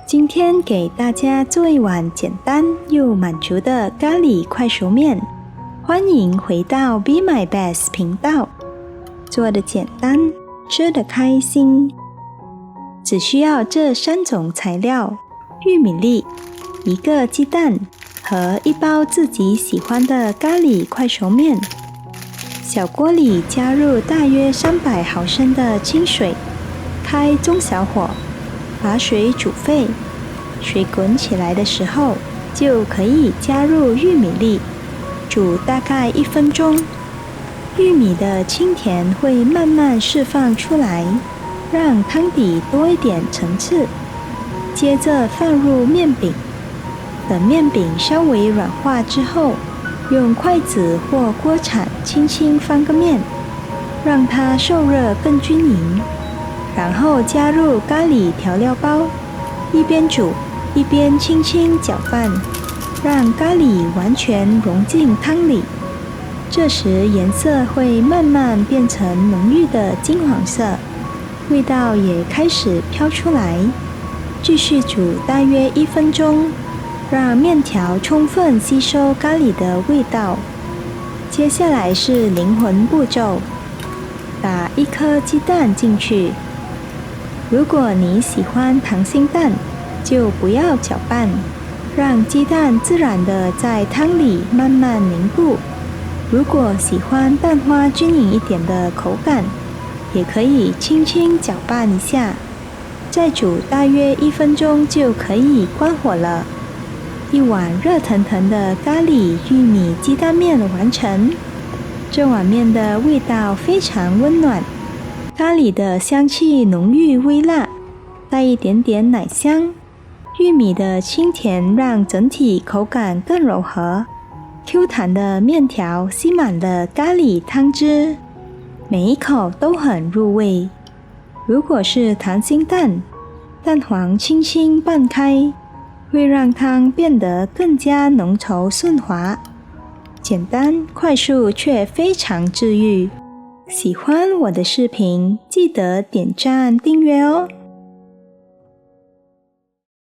今天给大家做一碗简单又满足的咖喱快熟面。欢迎回到 Be My Best 频道，做的简单，吃的开心。只需要这3种材料：玉米粒、1个鸡蛋和1包自己喜欢的咖喱快熟面。小锅里加入大约300毫升的清水，开中小火，把水煮沸。水滚起来的时候，就可以加入玉米粒，煮大概1分钟。玉米的清甜会慢慢释放出来，让汤底多一点层次。接着放入面饼，等面饼稍微软化之后，用筷子或锅铲轻轻翻个面，让它受热更均匀。然后加入咖喱调料包，一边煮一边轻轻搅拌，让咖喱完全融进汤里。这时颜色会慢慢变成浓郁的金黄色，味道也开始飘出来。继续煮大约1分钟，让面条充分吸收咖喱的味道。接下来是灵魂步骤，打1颗鸡蛋进去。如果你喜欢溏心蛋，就不要搅拌，让鸡蛋自然地在汤里慢慢凝固。如果喜欢蛋花均匀一点的口感，也可以轻轻搅拌一下。再煮大约1分钟就可以关火了。一碗热腾腾的咖喱玉米鸡蛋面完成。这碗面的味道非常温暖，咖喱的香气浓郁微辣，带一点点奶香。玉米的清甜让整体口感更柔和，Q 弹的面条吸满了咖喱汤汁，每一口都很入味。如果是溏心蛋，蛋黄轻轻拌开，会让汤变得更加浓稠顺滑。简单快速却非常治愈。喜欢我的视频，记得点赞订阅哦。